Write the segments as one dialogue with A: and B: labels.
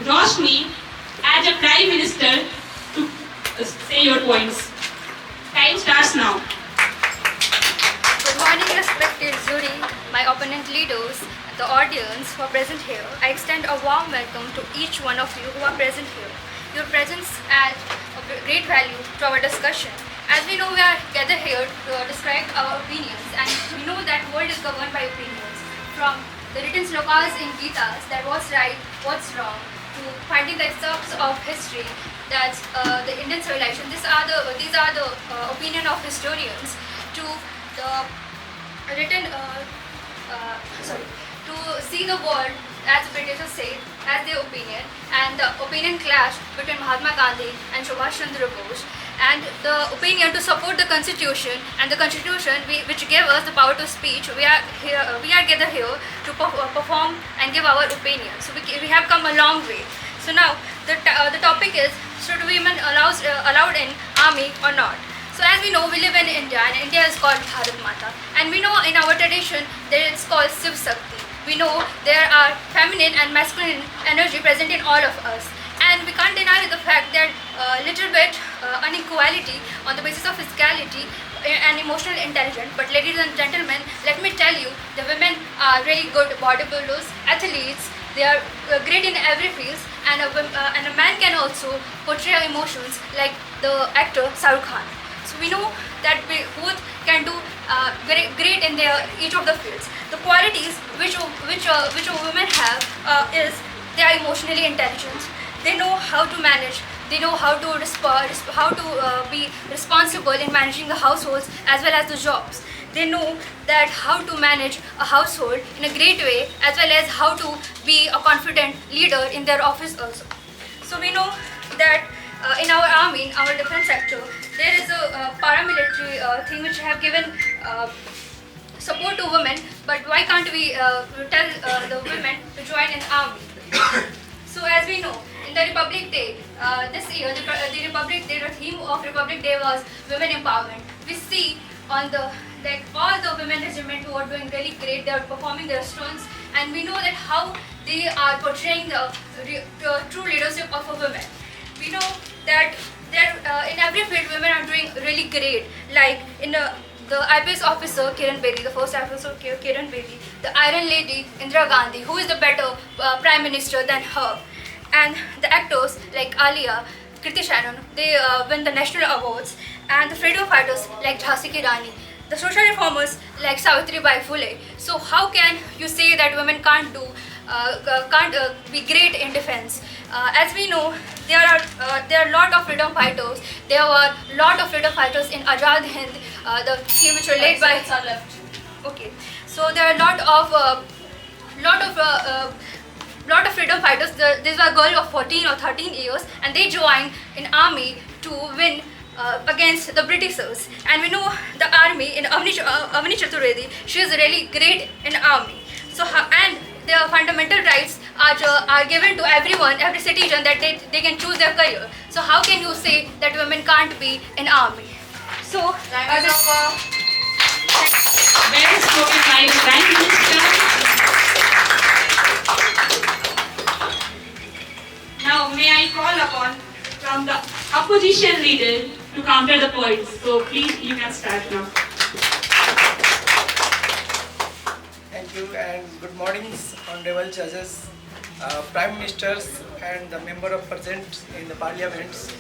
A: Roshni, as a Prime Minister, to say your points. Time starts now.
B: Good morning, respected jury, my opponent leaders, the audience who are present here. I extend a warm welcome to each one of you who are present here. Your presence adds a great value to our discussion. As we know, we are gathered here to describe our opinions, and we know that world is governed by opinions. From the written slokas in Gitas, that what's right, what's wrong, to finding the excerpts of history, that's the Indian civilization. These are the opinion of historians. To the written to see the world, as Britishers say, as their opinion, and the opinion clash between Mahatma Gandhi and Subhash Chandra Bose, and the opinion to support the constitution, and the constitution which gave us the power to speech. We are gathered here to perform and give our opinion. So we have come a long way. So now the topic is, should women allowed in army or not? So as we know, we live in India, and India is called Bharat Mata, and we know in our tradition that it's called Shiv Shakti. We know there are feminine and masculine energy present in all of us, and we can't deny the fact that little bit inequality on the basis of physicality and emotional intelligence. But ladies and gentlemen, let me tell you, the women are really good bodybuilders, athletes. They are great in every field, and a man can also portray emotions like the actor Shahrukh Khan. So we know that we both can do great in each of the fields. The qualities which women have is they are emotionally intelligent. They know how to manage. They know how to be responsible in managing the households as well as the jobs. They know that how to manage a household in a great way, as well as how to be a confident leader in their office also. So we know that in our army, in our defense sector, there is a paramilitary thing which have given support to women, but why can't we tell the women to join in army? So as we know, in the Republic Day, this year, the Republic Day, the theme of Republic Day was women empowerment. We see on the all the women regiment who are doing really great, they are performing their stunts, and we know that how they are portraying the true leadership of a woman. We know that in every field women are doing really great, like in the IPS officer Kiran Bedi, the first officer Kiran Bedi, the Iron Lady Indira Gandhi, who is the better Prime Minister than her, and the actors like Alia, Kriti Shannon, they win the national awards, and the freedom fighters like Jhansi Ki Rani, the social reformers like Savitribai Phule. So how can you say that women can't be great in defense? As we know, there are a lot of freedom fighters. There were a lot of freedom fighters in Azad Hind, the team which were led by. Okay, so there are a lot of freedom fighters. These were a girl of 14 or 13 years, and they joined in army to win against the Britishers. And we know the army in Avni Chaturvedi, she is really great in army. So and their fundamental rights are given to everyone, every citizen, that they can choose their career. So how can you say that women can't be in army? So
A: Well spoken by the Prime Minister. Now may I call upon from the opposition leader to counter the points. So please, you can start now.
C: Thank you, and good morning, honorable judges, prime ministers, and the member of present in the parliaments.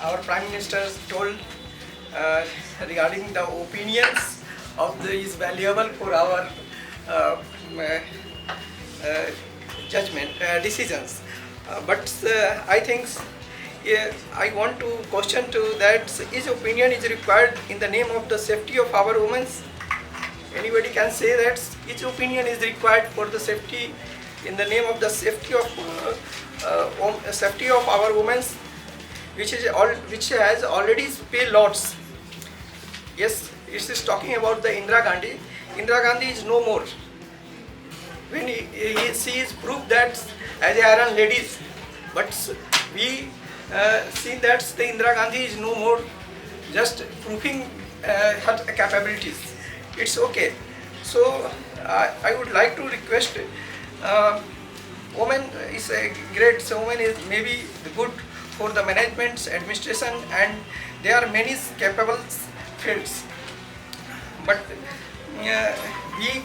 C: Our prime minister told regarding the opinions of is valuable for our judgment decisions. But I think I want to question to that, his opinion is required in the name of the safety of our women. Anybody can say that each opinion is required for the safety, in the name of the safety of our women, which has already paid lots. Yes, it is talking about the Indira Gandhi. Indira Gandhi is no more. When she is proved that as a iron ladies, but we see that the Indira Gandhi is no more, just proving her capabilities. It's okay. So I would like to request women is a great, so women is maybe good for the management, administration, and there are many capable fields. But we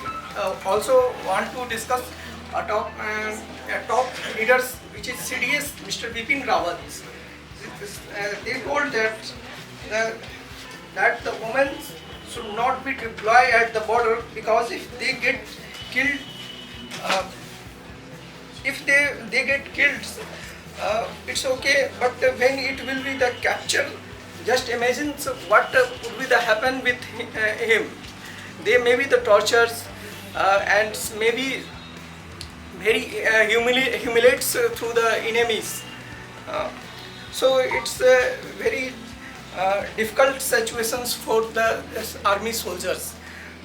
C: also want to discuss a top leaders, which is CDS, Mr. Bipin Rawat. They told that the women should not be deployed at the border, because if they get killed, it's okay. But when it will be the capture, just imagine what would be the happen with him. They may be the tortures and maybe very humiliates through the enemies. So it's very difficult situations for the army soldiers,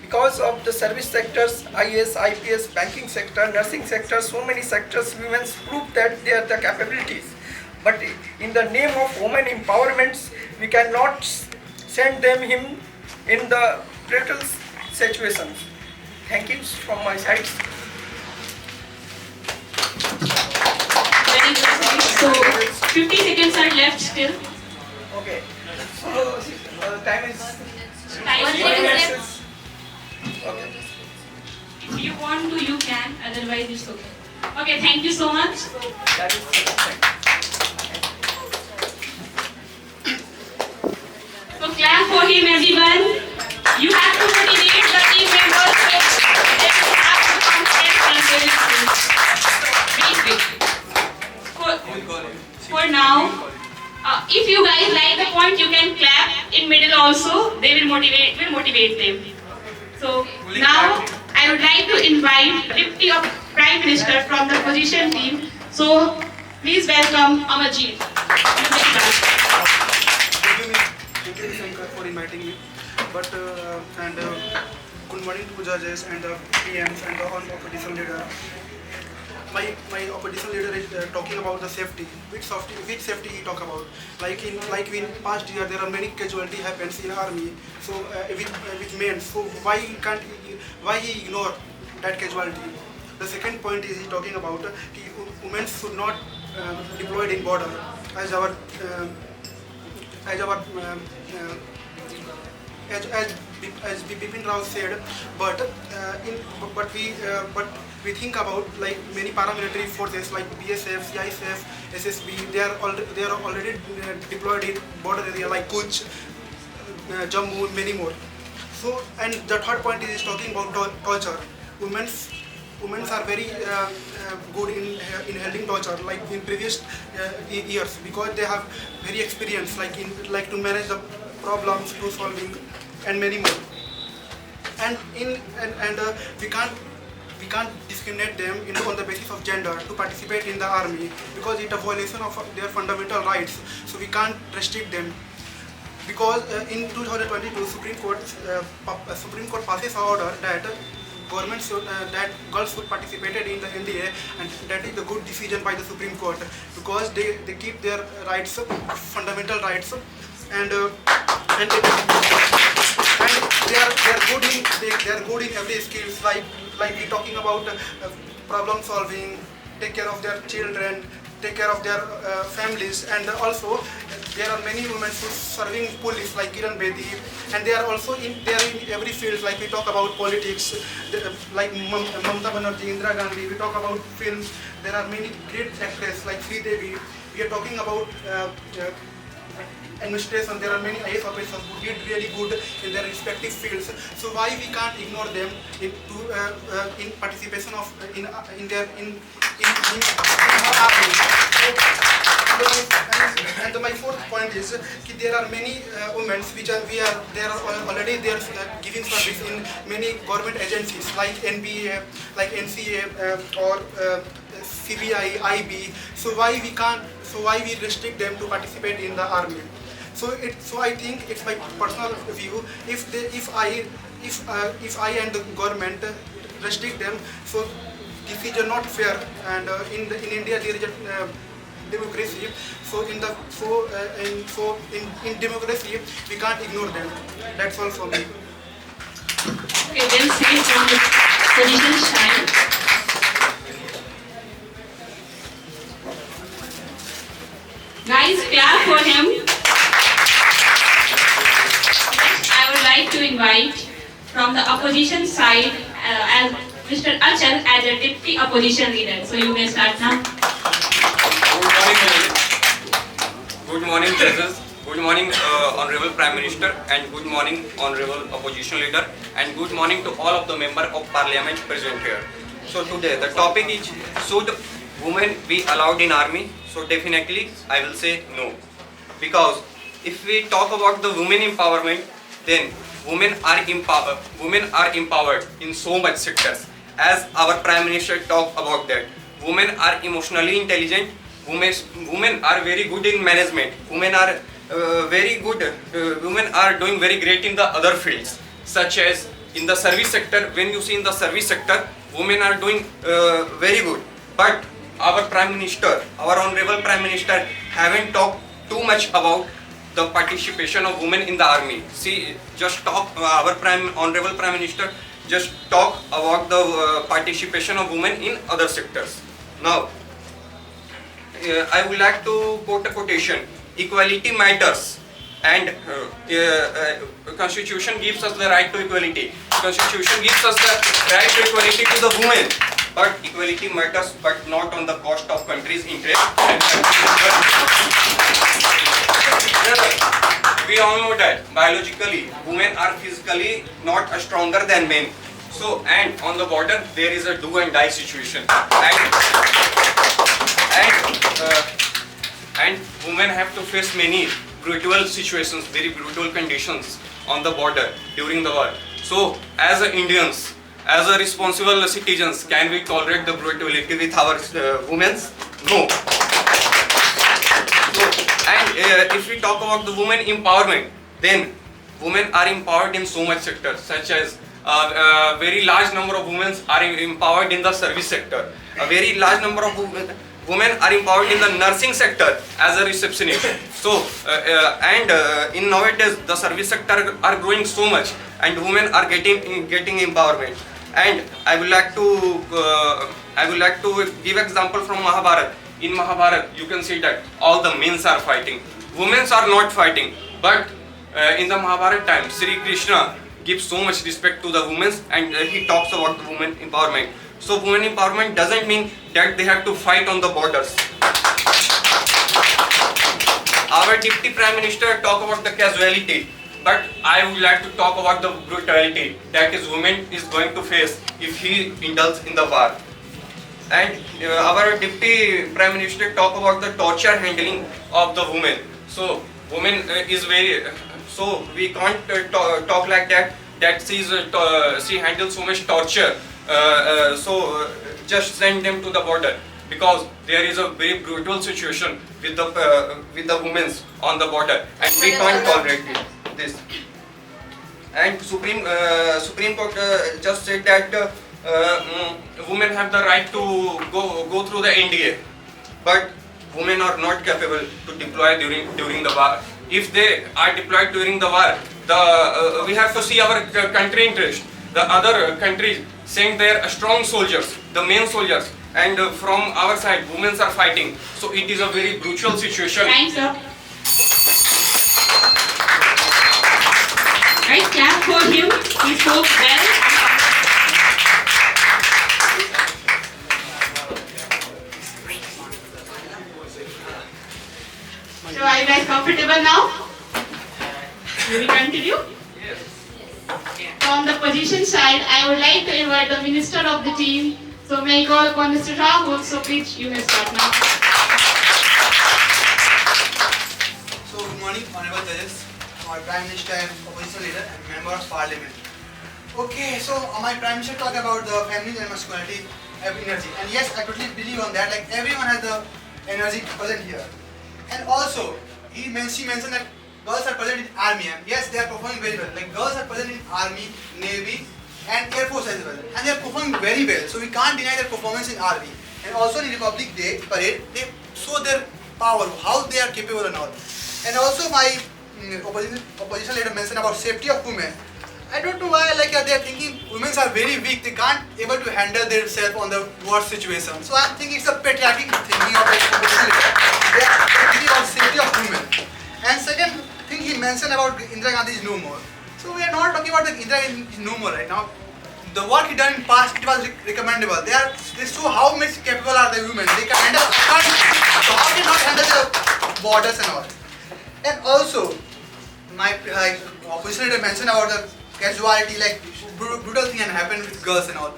C: because of the service sectors, IS, IPS, banking sector, nursing sector, so many sectors, women prove that they are the capabilities. But in the name of women empowerment, we cannot send them in the brutal situations. Thank you from my side.
A: Very good. So 50 seconds are left still.
C: Okay. So time is.
A: Time
B: 1
A: is
B: minute
A: left.
B: left.
C: Okay.
A: If you want to, you can. Otherwise, it's okay. Okay. Thank you so much.
C: That is thank
A: So clap for him, everyone. You have to motivate the team members so they will have the confidence and they will wait. For now, if you guys like the point, you can clap in middle also. They will motivate them. So now I would like to invite Deputy of Prime Minister from the opposition team. So please welcome Amarjeet. You may start.
D: Thank you, Shankar, for inviting me. Good morning to judges and the PMs and the opposition leader. My opposition leader is talking about the safety. Which safety he talk about? Like in past year, there are many casualty happens in army. So with men. So why he ignore that casualty? The second point is he talking about women should not deployed in border as Bipin Rao said, but we think about like many paramilitary forces like BSF, CISF, SSB. They are already deployed in border area like Kuch, Jammu, many more. So, and the third point is talking about torture. Women are very good in handling torture, like in previous years, because they have very experience, like to manage the problems, to solving, and many more. And we can't discriminate them on the basis of gender to participate in the army, because it's a violation of their fundamental rights. So we can't restrict them. Because in 2022, Supreme Court passes an order that government should, that girls should participate in the NDA, and that is the good decision by the Supreme Court, because they keep their rights, fundamental rights, and they are good in every skills, like we talking about problem solving, take care of their children, take care of their families, and also there are many women who serving police like Kiran Bedi, and they are also in every field, like we talk about politics, like Mamata Banerjee, Indira Gandhi. We talk about films. There are many great actresses like Sri Devi. We are talking about administration. There are many IAS officers who did really good in their respective fields. So why we can't ignore them in participation of in army? And my fourth point is that there are many women which are already giving service in many government agencies like NBA, like NCA, or CBI, IB. So why we restrict them to participate in the army? So I think it's my personal view. If I and the government restrict them, so this is not fair. And in India there is a democracy. So in democracy we can't ignore them. That's all for me.
A: Okay, well said from the position side. Guys, clap for him. I would like to invite from the opposition side as Mr. Achal as a deputy opposition leader. So you may start now.
E: Good morning, good morning, judges. Good morning, Honorable Prime Minister, and good morning, Honorable Opposition Leader, and good morning to all of the members of Parliament present here. So today the topic is, should women be allowed in army? So definitely I will say no, because if we talk about the women empowerment, then women are empowered in so much sectors. As our Prime Minister talked about that, women are emotionally intelligent. Women are very good in management. Women are very good. Women are doing very great in the other fields, such as in the service sector. When you see in the service sector, women are doing very good. But our Prime Minister, our Honorable Prime Minister, haven't talked too much about the participation of women in the army. See, just talk. Our Honorable Prime Minister just talk about the participation of women in other sectors. Now, I would like to quote a quotation: "Equality matters, and Constitution gives us the right to equality. Constitution gives us the right to equality to the women. But equality matters, but not on the cost of country's interest." We all know that biologically, women are physically not stronger than men. So, and on the border, there is a do and die situation. And women have to face many brutal situations, very brutal conditions on the border during the war. So, as Indians, as a responsible citizens, can we tolerate the brutality with our women? No. So, and if we talk about the women empowerment, then women are empowered in so much sectors, such as a very large number of women are empowered in the service sector. A very large number of women are empowered in the nursing sector as a receptionist. So, in nowadays the service sector are growing so much, and women are getting empowerment. And I would like to give example from Mahabharata. In Mahabharata, you can see that all the men are fighting. Women are not fighting. But in the Mahabharata time, Sri Krishna gives so much respect to the women, and he talks about the women empowerment. So women empowerment doesn't mean that they have to fight on the borders. Our Deputy Prime Minister talk about the casualty, but I would like to talk about the brutality that is women is going to face if he indulges in the war. And our Deputy Prime Minister talk about the torture handling of the women. So women is very, so we can't talk like that she handles so much torture. So just send them to the border, because there is a very brutal situation with the women on the border, and we can't tolerate this. And Supreme Court just said that women have the right to go through the NDA, but women are not capable to deploy during the war. If they are deployed during the war, we have to see our country interest. The other countries send their strong soldiers, the main soldiers, and from our side, women are fighting. So it is a very brutal situation.
A: Thanks, sir. Right, clap for him. He spoke well. So are you guys comfortable now? Will we continue?
E: Yes.
A: From the position side, I would like to invite the minister of the team. So may I call upon Mr. Rahul. So please, you may start now.
D: So good morning, honorable judges, our Prime Minister and opposition leader and member of Parliament. Okay, so my Prime Minister talked about the feminine and masculinity have energy, and yes, I totally believe on that. Like everyone has the energy present here, and also she mentioned that girls are present in army, and yes, they are performing very well. Like girls are present in army, navy, and air force as well, and they are performing very well. So we can't deny their performance in army. And also in Republic Day parade, they show their power, how they are capable and all. And also my opposition leader mentioned about safety of women. I don't know why, like they are thinking women are very weak, they can't able to handle themselves on the war situation. So I think it's a patriotic thinking of the opposition leader.
F: they are thinking about safety of women. And second thing he mentioned about Indira Gandhi is no more. So we are not talking about the Indira Gandhi is no more right now. The work he done in past, it was recommendable. They show how much capable are the women. They can handle. So how they not handle the borders and all. And also, my opposition leader mentioned about the casualty, like brutal thing and happened with girls and all.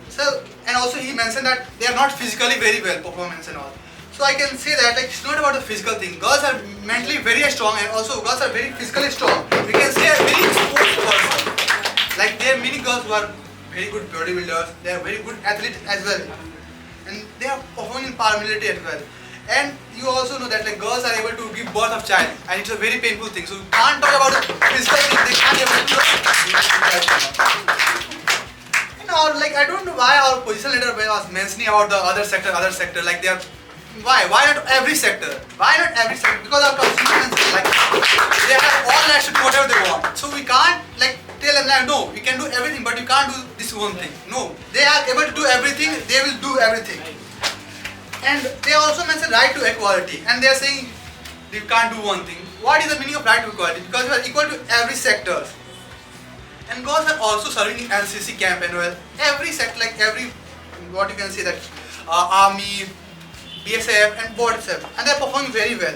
F: So, and also he mentioned that they are not physically very well performance and all. So I can say that like it's not about the physical thing. Girls are mentally very strong and also girls are very physically strong. We can say very sports girls. Like there are many girls who are very good bodybuilders. They are very good athletes as well, and they are performing in paramilitary as well. And you also know that like girls are able to give birth of child, and it's a very painful thing. So you can't talk about the physical thing. They can't able to do. And or like I don't know why our position leader was mentioning about the other sector. Like they are. Why not every sector? Why not every sector? Because our constitution like they have all rights to do whatever they want. So we can't like tell them like no, we can do everything, but you can't do this one thing. No, they are able to do everything. They will do everything. And they also mention right to equality, and they are saying you can't do one thing. What is the meaning of right to equality? Because you are equal to every sector. And girls are also serving in LCC camp and well, every sector, like every what you can say that army, BSF and board itself, and they are performing very well.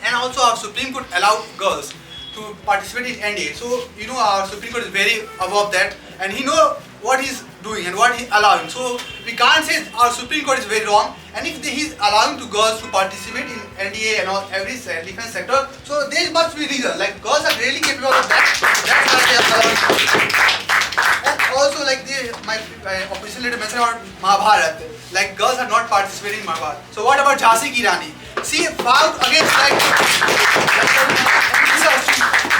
F: And also our Supreme Court allowed girls to participate in NDA. So you know our Supreme Court is very above that, and he know what he's doing and what he's allowing. So we can't say our Supreme Court is very wrong. And if he's allowing to girls to participate in NDA and all every defense sector, so there must be reason. Like girls are really capable of that. That's why they are allowing. And also like my opposition leader mentioned about Mahabharat. Like girls are not participating in Mahabharat. So what about Jhansi Ki Rani? She fought against like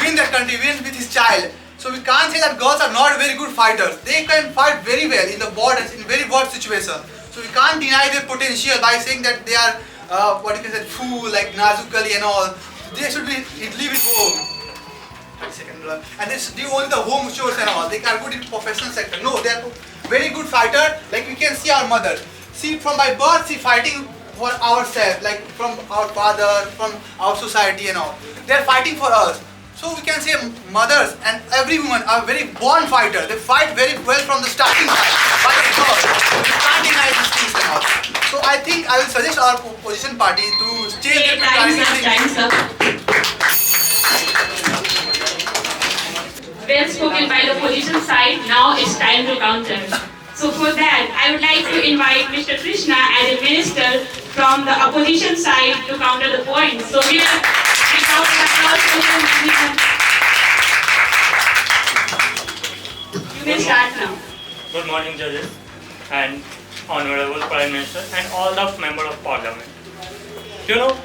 F: win that country, win with his child. So we can't say that girls are not very good fighters. They can fight very well in the borders, in very bad situation. So we can't deny their potential by saying that they are what you can say fool like Nazukali and all. They should be leave it home. And they should do only the home chores and all. They are good in professional sector. No, they are very good fighter. Like we can see our mother. See from by birth, she fighting for ourselves, like from our father, from our society and all. They are fighting for us. So we can say mothers and every woman are very born fighter. They fight very well from the starting by the birth. We can't deny these things and all. So I think I will suggest our opposition party to change their
A: Time's up. Well spoken by the opposition side. Now it's time to counter. So for that, I would like to invite Mr. Krishna as a minister from the opposition side to counter the points. So we will without applause, you may start now.
G: Good morning, judges and honorable Prime Minister and all the members of Parliament. You know,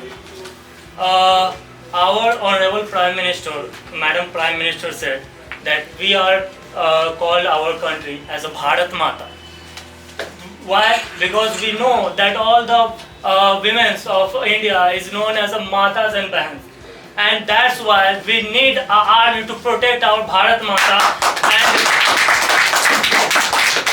G: our honorable Prime Minister, Madam Prime Minister said that we are called our country as a Bharat Mata. Why? Because we know that all the women of India is known as a Matas and Bahans. And that's why we need an army to protect our Bharat Mata.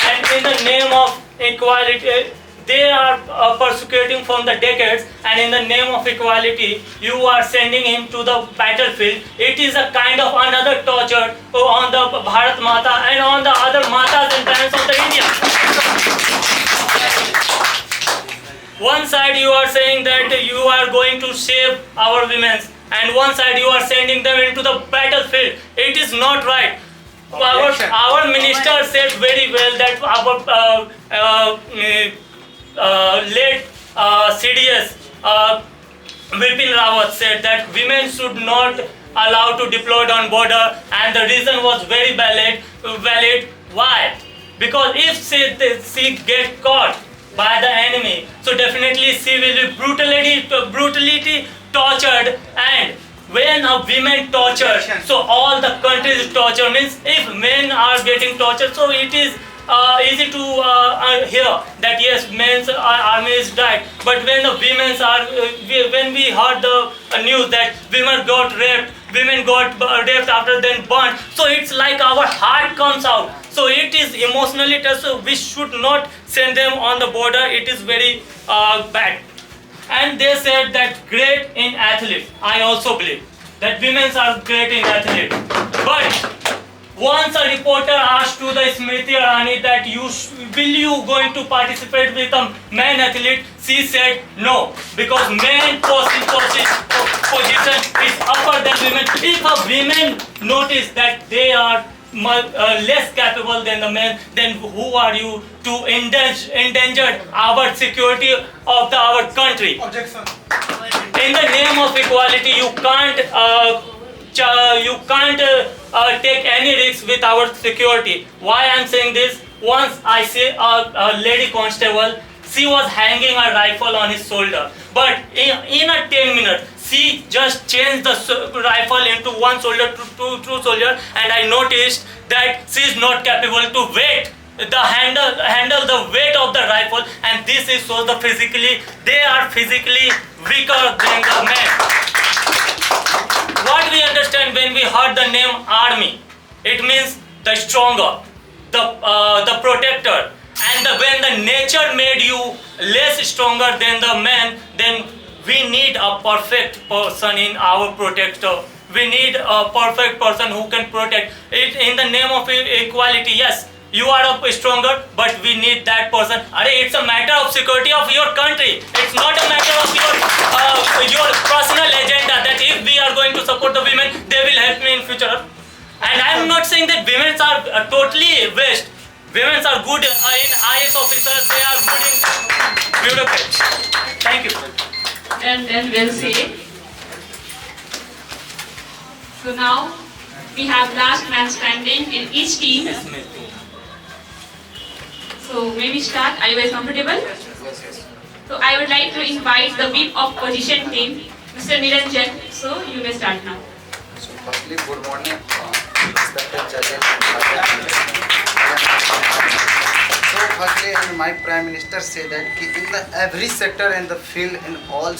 G: And in the name of equality, they are persecuting from the decades, and in the name of equality, you are sending him to the battlefield. It is a kind of another torture on the Bharat Mata and on the other Matas and Bahans of the India. One side you are saying that you are going to save our women, and one side you are sending them into the battlefield. It is not right. Our minister said very well that our late CDS Vipin Rawat said that women should not allow to deploy on border, and the reason was very valid. Why? Because if she get caught by the enemy, so definitely she will be brutally tortured. And when a woman tortured, so all the countries torture. Means if men are getting tortured, so it is easy to hear that yes, men's army is died. But when the women's are, when we heard the news that women got raped, women got raped after then burnt, so it's like our heart comes out. So it is emotionally touched. So we should not send them on the border. It is very bad. and they said that great in athletes. I also believe that women are great in athletes. But once a reporter asked to the Smriti Irani that will you going to participate with a man athlete, she said no, because men position is upper than women. If a women notice that they are less capable than the men, then who are you to endanger our security of our country?
D: Objection.
G: In the name of equality, you can't take any risks with our security. Why I'm saying this? Once I see a lady constable, she was hanging a rifle on his shoulder, but in a 10 minutes, she just changed the rifle into one shoulder to two shoulder, and I noticed that she is not capable to handle the weight of the rifle, and this is so they are physically weaker than the men. What we understand when we heard the name army, it means the stronger, the protector, and when the nature made you less stronger than the man, then we need a perfect person in our protector. We need a perfect person who can protect it in the name of equality. Yes, you are stronger, but we need that person. It's a matter of security of your country. It's not a matter of your personal agenda that if we are going to support the women, they will help me in future. And I am not saying that women are totally waste. Women are good in IS officers. They are good in bureaucrats. Thank you.
A: Then we'll say. So now we have last man standing in each team. So maybe start. Are you guys comfortable? So I would like to invite the whip of position team, Mr. Niranjan. So you may start now.
H: So firstly, good morning, respected judges. So firstly, my Prime Minister said that in the every sector and the field in all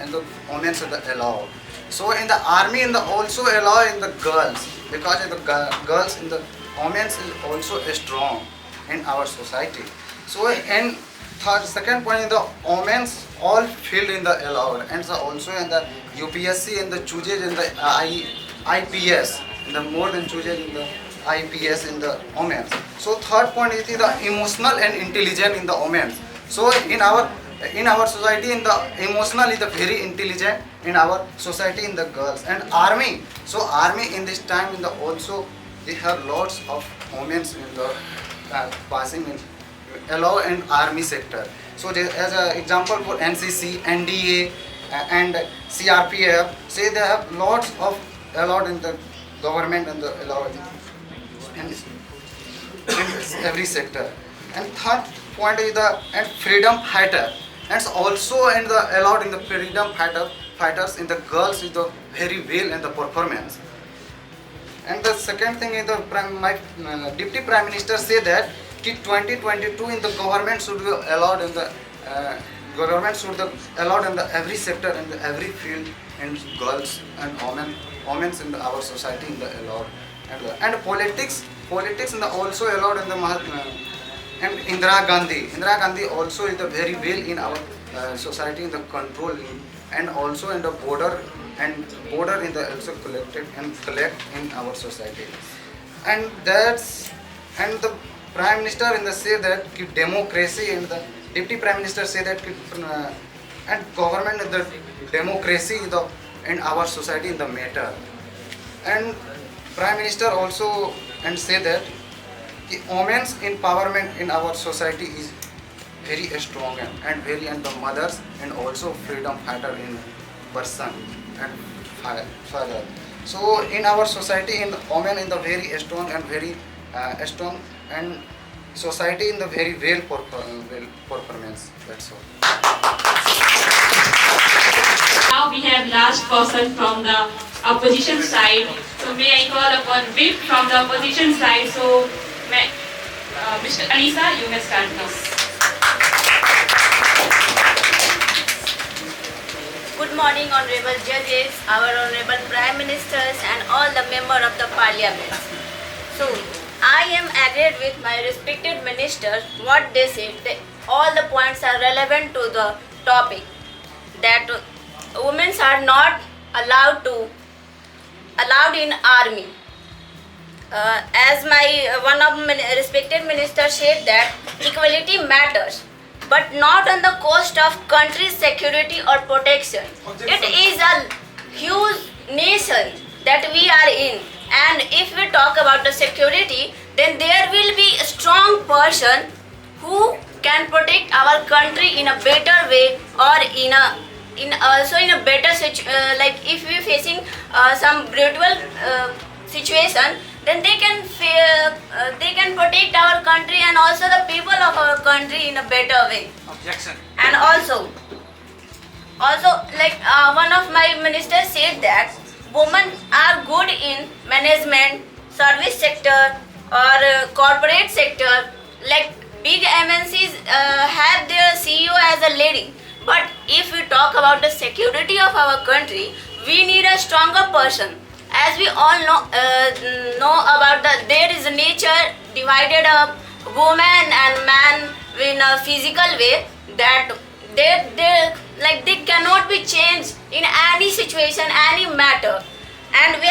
H: and the women are allowed. So in the army in the also allow in the girls, because in the girls in the women is also strong in our society. So in second point in the women's all field in the allowed, and so also in the UPSC and the chooses in the IPS in the more than chooses in the IPS in the women. So third point is the emotional and intelligent in the women. So in our society in the emotional is the very intelligent in our society in the girls. And army, so army in this time in the also they have lots of women in the passing in allow and army sector. So as an example for NCC, NDA and CRPF, say they have lots of allowed in the government and the allowed in every sector. And third point is the freedom fighter, and also in the allowed in the freedom fighters in the girls is the very well in the performance. And the second thing is the my Deputy Prime Minister say that 2022 in the government should be allowed in the allowed in the every sector and every field, and girls and women in our society in the allowed, and politics in the also allowed in the and Indira Gandhi also is the very well in our society in the control, and also in the border in the also collect in our society. And the Prime Minister in the say that democracy, and the Deputy Prime Minister say that and government in the democracy in our society in the matter. And Prime Minister also and say that women's empowerment in our society is very strong and very, and the mothers and also freedom fighter in person and father. So in our society in the women in the very strong and very strong, and society in the very well performance. That's all.
A: Now we have last person from the opposition side. So may I call upon whip from the opposition side. So Mr. Anisa, you may start now.
I: Good morning, honorable judges, our honorable prime ministers, and all the members of the parliament. So, I am agreed with my respected ministers what they said. All the points are relevant to the topic. that women are not allowed in army. As my one of respected ministers said that equality matters, but not on the cost of country's security or protection. It is a huge nation that we are in, and if we talk about the security, then there will be a strong person who can protect our country in a better way, or in a better like if we facing some brutal situation, then they can protect our country and also the people of our country in a better way.
F: Objection.
I: And also like one of my ministers said that women are good in management, service sector, or corporate sector. Like big MNCs have their CEO as a lady. But if we talk about the security of our country, we need a stronger person. As we all know about there is a nature divided up woman and man in a physical way, that they cannot be changed in any situation, any matter, and we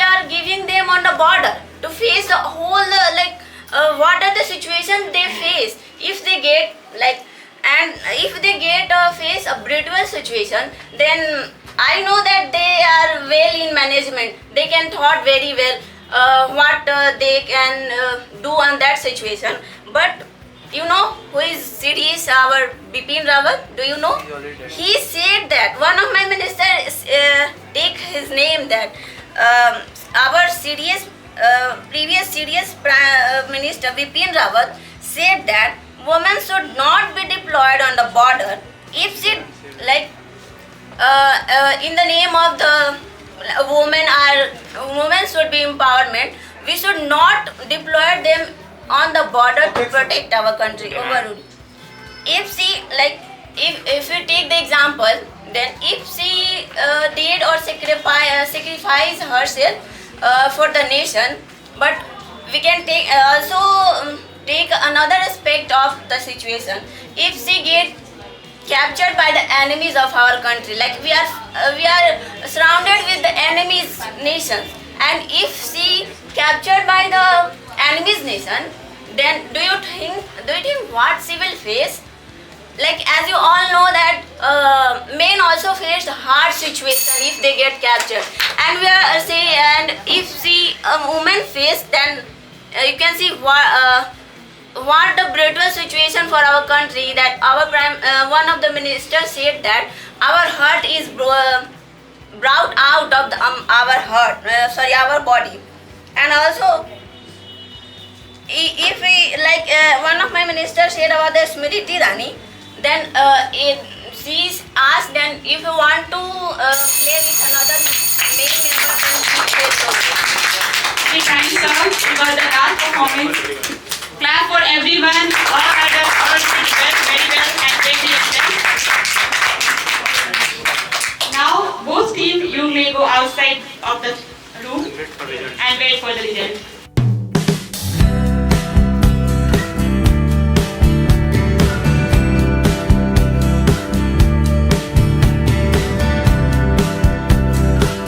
I: are giving them on the border to face the whole what are the situations they face if they get face a brutal situation. Then I know that they are well in management. They can thought very well what they can do on that situation. But you know who is serious? Our Bipin Rawat. Do you know? He said that one of my ministers take his name that our previous serious minister Bipin Rawat said that women should not be deployed on the border if she in the name of the women should be empowerment. We should not deploy them on the border to protect our country overall. If she if we take the example, then if she did or sacrifice herself for the nation, but we can take another aspect of the situation. If she get captured by the enemies of our country, like we are surrounded with the enemies nations, and if she captured by the enemies nation, then do you think what she will face? Like as you all know that men also face hard situation if they get captured, and we are and if she a woman face, then you can see what the brutal situation for our country, that our one of the ministers said that our heart is brought out of our body. And also if we one of my ministers said about the Smriti Irani, then she is asked, then if you want to play with another male member, then she plays also.
A: Okay, thank you, sir. It was the last performance. Clap for everyone. All adults, all students, very well and greatly excellent. Now, both teams, you may go outside of the room and wait for the result.